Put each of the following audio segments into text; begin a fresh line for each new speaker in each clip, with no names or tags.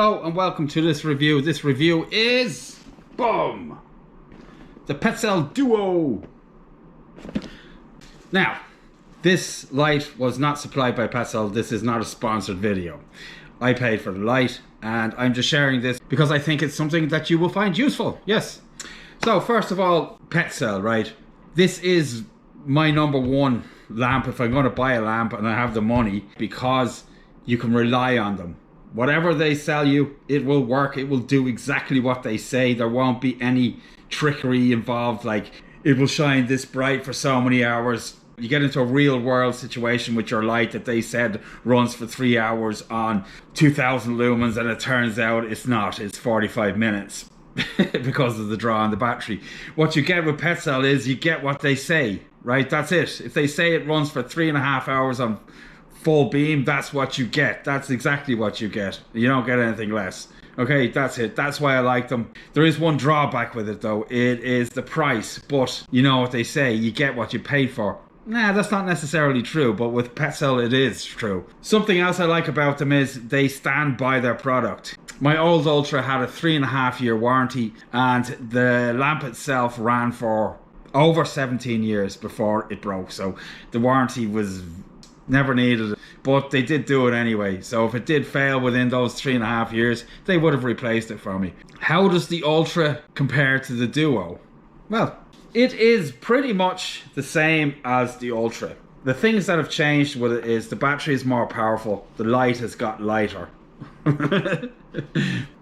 Hello and welcome to this review. This review is, boom, the Petzl Duo. Now, this light was not supplied by Petzl. This is not a sponsored video. I paid for the light and I'm just sharing this because I think it's something that you will find useful. Yes. So first of all, Petzl, right? This is my number one lamp if I'm going to buy a lamp and I have the money, because you can rely on them. Whatever they sell you, it will work. It will do exactly what they say. There won't be any trickery involved, like it will shine this bright for so many hours. You get into a real world situation with your light that they said runs for 3 hours on 2000 lumens, and it turns out it's not. It's 45 minutes because of the draw on the battery. What you get with Petzl is you get what they say, right? That's it. If they say it runs for 3.5 hours on full beam, that's what you get. That's exactly what you get. You don't get anything less. Okay, that's it. That's why I like them. There is one drawback with it though. It is the price. But you know what they say, you get what you paid for. Nah, that's not necessarily true, but with Petzl it is true. Something else I like about them is they stand by their product. My old Ultra had a 3.5-year warranty, and the lamp itself ran for over 17 years before it broke. So the warranty was never needed it, but they did do it anyway. So if it did fail within those 3.5 years, they would have replaced it for me. How does the Ultra compare to the Duo? Well, it is pretty much the same as the Ultra. The things that have changed with it is the battery is more powerful, the light has got lighter.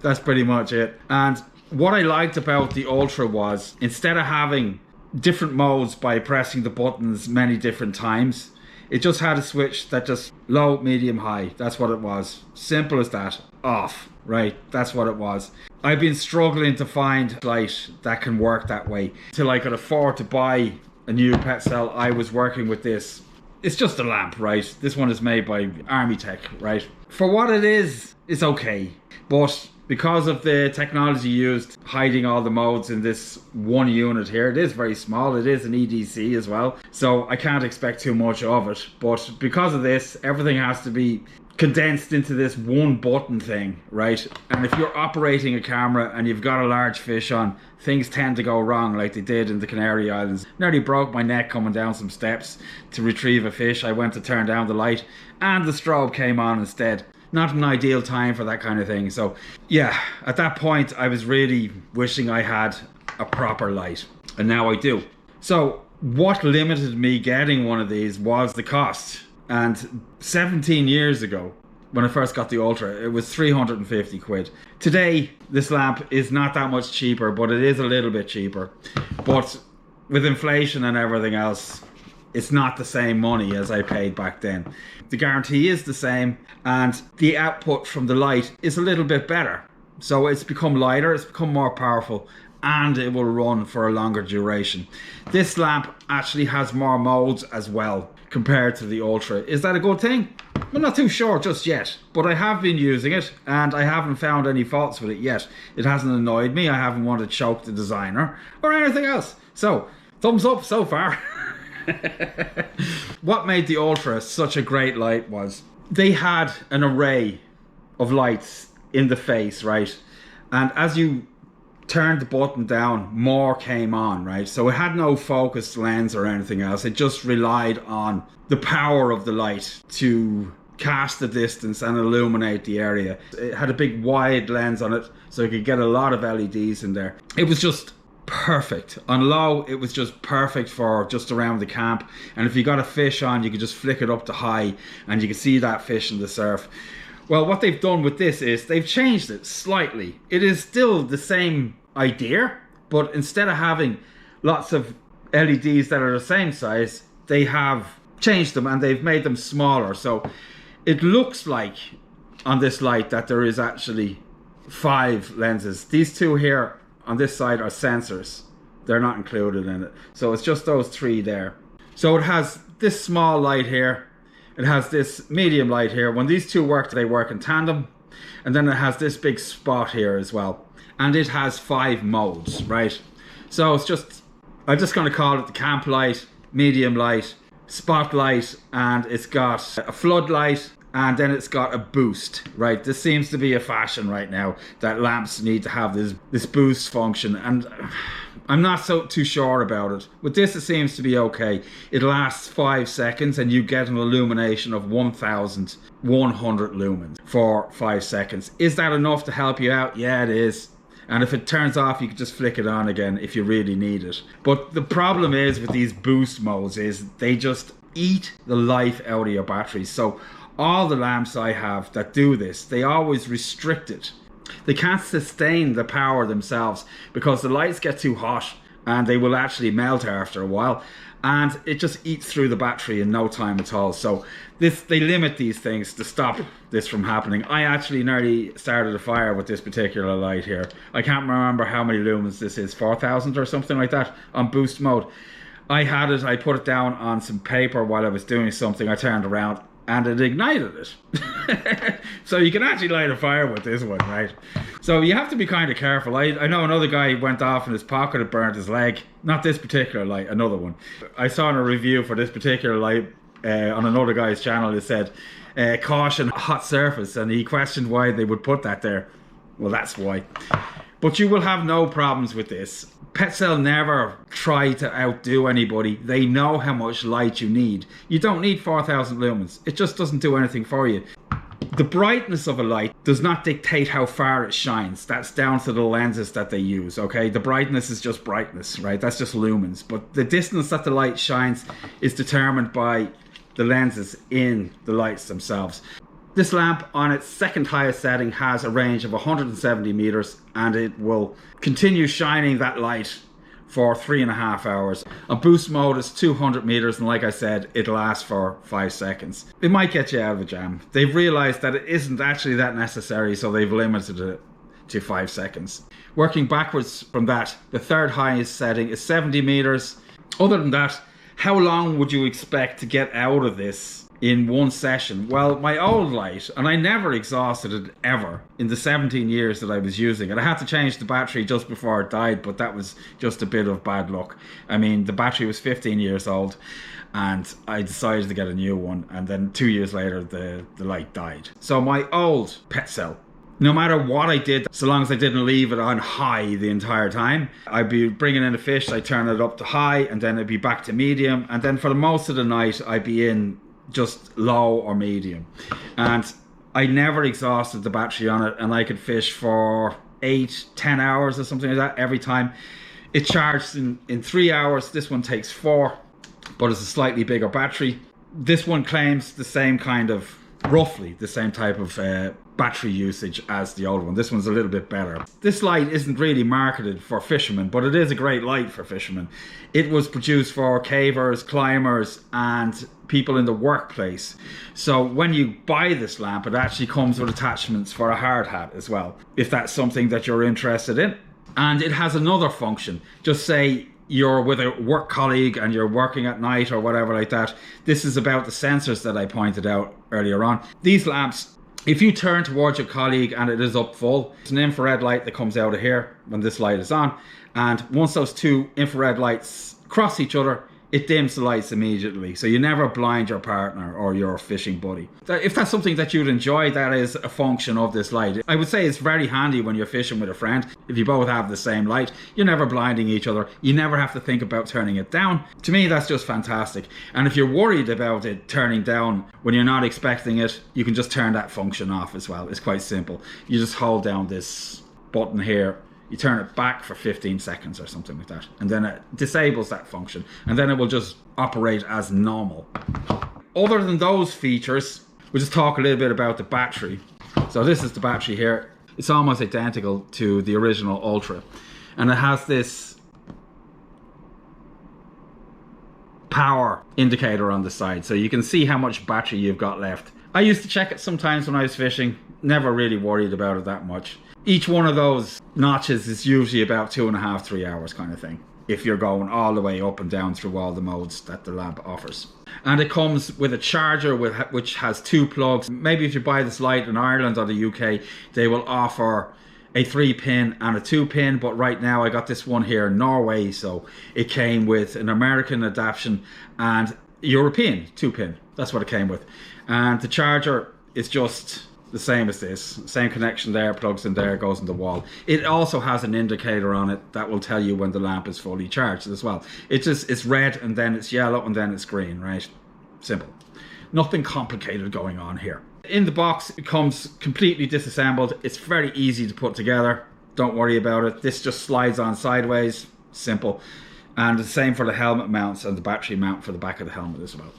That's pretty much it. And what I liked about the Ultra was, instead of having different modes by pressing the buttons many different times, it just had a switch that just low, medium, high. That's what it was. Simple as that. Off. Right. That's what it was. I've been struggling to find a light that can work that way. Till I could afford to buy a new Petzl, I was working with this. It's just a lamp, right? This one is made by Army Tech, right? For what it is, it's okay. But because of the technology used, hiding all the modes in this one unit here, it is very small. It is an EDC as well, so I can't expect too much of it. But because of this, everything has to be condensed into this one button thing, right? And if you're operating a camera and you've got a large fish on, things tend to go wrong, like they did in the Canary Islands. Nearly broke my neck coming down some steps to retrieve a fish. I went to turn down the light and the strobe came on instead. Not an ideal time for that kind of thing. So yeah, at that point I was really wishing I had a proper light, and now I do. So what limited me getting one of these was the cost. And 17 years ago, when I first got the Ultra, it was 350 quid. Today this lamp is not that much cheaper, but it is a little bit cheaper. But with inflation and everything else, it's not the same money as I paid back then. The guarantee is the same, and the output from the light is a little bit better. So it's become lighter, it's become more powerful, and it will run for a longer duration. This lamp actually has more modes as well compared to the Ultra. Is that a good thing? I'm not too sure just yet, but I have been using it and I haven't found any faults with it yet. It hasn't annoyed me, I haven't wanted to choke the designer or anything else. So, thumbs up so far. What made the Ultra such a great light was they had an array of lights in the face, right? And as you turned the button down, more came on, right? So it had no focused lens or anything else. It just relied on the power of the light to cast the distance and illuminate the area. It had a big wide lens on it, so you could get a lot of LEDs in there. It was just perfect. On low, it was just perfect for just around the camp, and if you got a fish on, you could just flick it up to high and you could see that fish in the surf. Well, what they've done with this is they've changed it slightly. It is still the same idea, but instead of having lots of LEDs that are the same size, they have changed them and they've made them smaller. So it looks like on this light that there is actually 5 lenses. These 2 here on this side are sensors. They're not included in it. So it's just those 3 there. So it has this small light here. It has this medium light here. When these 2 work, they work in tandem. And then it has this big spot here as well. And it has 5 modes, right? So it's just, I'm just going to call it the camp light, medium light, spotlight, and it's got a floodlight and then it's got a boost, right? This seems to be a fashion right now, that lamps need to have this boost function, and I'm not too sure about it. With this, it seems to be okay. It lasts 5 seconds and you get an illumination of 1,100 lumens for 5 seconds. Is that enough to help you out? Yeah, it is. And if it turns off, you can just flick it on again if you really need it. But the problem is with these boost modes is they just eat the life out of your batteries. So all the lamps I have that do this, they always restrict it. They can't sustain the power themselves because the lights get too hot and they will actually melt after a while, and it just eats through the battery in no time at all. So they limit these things to stop this from happening. I actually nearly started a fire with this particular light here. I can't remember how many lumens this is, 4,000 or something like that on boost mode. I had it, I put it down on some paper while I was doing something, I turned around and it ignited it. So you can actually light a fire with this one, right? So you have to be kind of careful. I know another guy went off in his pocket and burned his leg. Not this particular light, another one. I saw in a review for this particular light on another guy's channel, it said, caution, hot surface, and he questioned why they would put that there. Well, that's why. But you will have no problems with this. Petzl never try to outdo anybody. They know how much light you need. You don't need 4,000 lumens. It just doesn't do anything for you. The brightness of a light does not dictate how far it shines. That's down to the lenses that they use, okay? The brightness is just brightness, right? That's just lumens. But the distance that the light shines is determined by the lenses in the lights themselves. This lamp on its second highest setting has a range of 170 meters, and it will continue shining that light for 3.5 hours. On boost mode it's 200 meters, and like I said, it lasts for 5 seconds. It might get you out of a jam. They've realized that it isn't actually that necessary, so they've limited it to 5 seconds. Working backwards from that, the third highest setting is 70 meters. Other than that, how long would you expect to get out of this in one session? Well, my old light, and I never exhausted it ever in the 17 years that I was using it. I had to change the battery just before it died, but that was just a bit of bad luck. I mean, the battery was 15 years old and I decided to get a new one, and then 2 years later the light died. So my old Petzl, no matter what I did, so long as I didn't leave it on high the entire time, I'd be bringing in a fish, I'd turn it up to high, and then it'd be back to medium, and then for the most of the night I'd be in just low or medium. And I never exhausted the battery on it, and I could fish for 8-10 hours or something like that every time. It charged in 3 hours. This one takes 4, but it's a slightly bigger battery. This one claims the same kind of, roughly the same type of battery usage as the old one. This one's a little bit better. This light isn't really marketed for fishermen, but it is a great light for fishermen. It was produced for cavers, climbers, and people in the workplace. So when you buy this lamp, it actually comes with attachments for a hard hat as well, if that's something that you're interested in. And it has another function. Just say you're with a work colleague and you're working at night or whatever like that. This is about the sensors that I pointed out earlier on. These lamps, if you turn towards your colleague and it is up full, it's an infrared light that comes out of here when this light is on. And once those two infrared lights cross each other, it dims the lights immediately. So you never blind your partner or your fishing buddy. If that's something that you'd enjoy, that is a function of this light. I would say it's very handy when you're fishing with a friend. If you both have the same light, you're never blinding each other. You never have to think about turning it down. To me, that's just fantastic. And if you're worried about it turning down when you're not expecting it, you can just turn that function off as well. It's quite simple. You just hold down this button here, you turn it back for 15 seconds or something like that, and then it disables that function, and then it will just operate as normal. Other than those features, we'll just talk a little bit about the battery. So this is the battery here. It's almost identical to the original Ultra, and it has this power indicator on the side, so you can see how much battery you've got left. I used to check it sometimes when I was fishing, never really worried about it that much. Each one of those notches is usually about 2.5-3 hours kind of thing, if you're going all the way up and down through all the modes that the lamp offers. And it comes with a charger which has 2 plugs. Maybe if you buy this light in Ireland or the UK, they will offer a 3-pin and a 2-pin, but right now I got this one here in Norway, so it came with an American adaptation and European 2-pin. That's what it came with. And the charger is just the same as this. Same connection there, plugs in there, goes in the wall. It also has an indicator on it that will tell you when the lamp is fully charged as well. It's red and then it's yellow and then it's green, right? Simple. Nothing complicated going on here. In the box, it comes completely disassembled. It's very easy to put together. Don't worry about it. This just slides on sideways. Simple. And the same for the helmet mounts and the battery mount for the back of the helmet as well.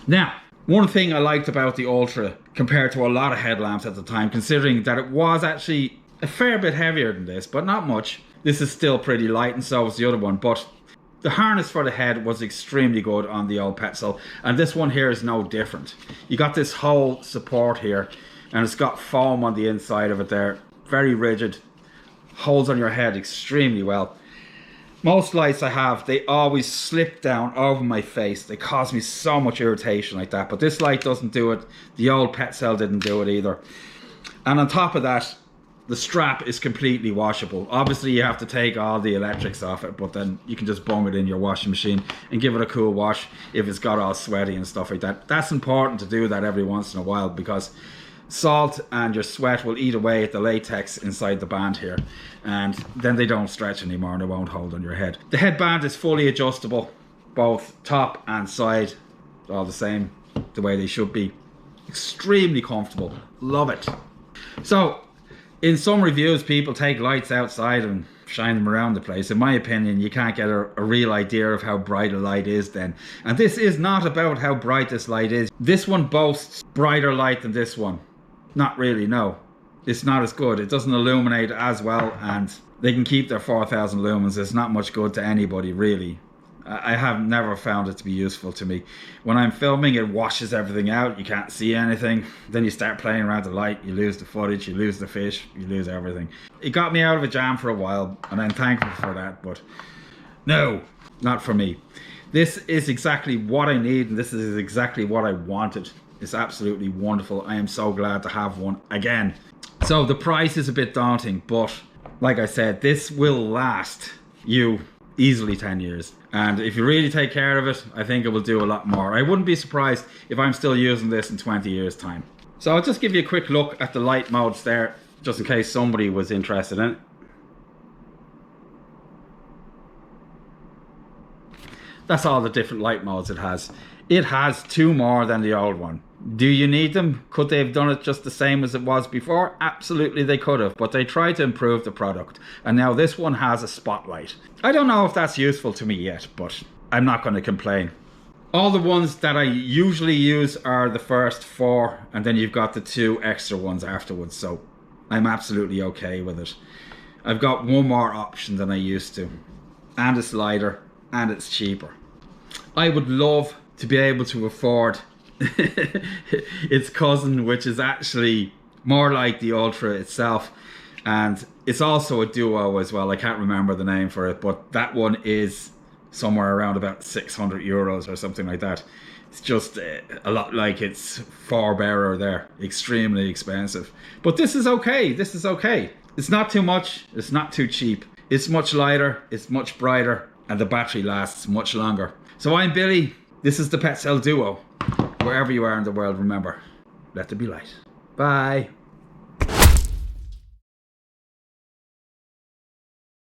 Now, one thing I liked about the Ultra compared to a lot of headlamps at the time, considering that it was actually a fair bit heavier than this, but not much. This is still pretty light and so was the other one, but the harness for the head was extremely good on the old Petzl, and this one here is no different. You got this whole support here, and it's got foam on the inside of it there. Very rigid, holds on your head extremely well. Most lights I have, they always slip down over my face. They cause me so much irritation like that. But this light doesn't do it. The old Petzl didn't do it either. And on top of that, the strap is completely washable. Obviously, you have to take all the electrics off it, but then you can just bung it in your washing machine and give it a cool wash if it's got all sweaty and stuff like that. That's important to do that every once in a while, because salt and your sweat will eat away at the latex inside the band here, and then they don't stretch anymore and they won't hold on your head. The headband is fully adjustable, both top and side, all the same, the way they should be. Extremely comfortable, love it. So in some reviews, people take lights outside and shine them around the place. In my opinion, you can't get a real idea of how bright a light is then. And this is not about how bright this light is. This one boasts brighter light than this one. Not really, no. It's not as good. It doesn't illuminate as well, and they can keep their 4,000 lumens. It's not much good to anybody, really. I have never found it to be useful to me. When I'm filming, it washes everything out. You can't see anything. Then you start playing around the light. You lose the footage, you lose the fish, you lose everything. It got me out of a jam for a while, and I'm thankful for that, but no, not for me. This is exactly what I need, and this is exactly what I wanted. It's absolutely wonderful. I am so glad to have one again. So the price is a bit daunting, but like I said, this will last you easily 10 years. And if you really take care of it, I think it will do a lot more. I wouldn't be surprised if I'm still using this in 20 years time. So I'll just give you a quick look at the light modes there, just in case somebody was interested in it. That's all the different light modes it has. It has 2 more than the old one. Do you need them? Could they have done it just the same as it was before? Absolutely they could have, but they tried to improve the product. And now this one has a spotlight. I don't know if that's useful to me yet, but I'm not going to complain. All the ones that I usually use are the first 4, and then you've got the 2 extra ones afterwards, so I'm absolutely okay with it. I've got one more option than I used to, and it's lighter, and it's cheaper. I would love to be able to afford its cousin, which is actually more like the Ultra itself, and it's also a Duo as well. I can't remember the name for it, but that one is somewhere around about 600 euros or something like that. It's just a lot like its forebearer there. Extremely expensive, but this is okay. This is okay. It's not too much, it's not too cheap. It's much lighter, it's much brighter, and the battery lasts much longer. So I'm Billy. This is the Petzl Duo. Wherever you are in the world, remember, let there be light. Bye.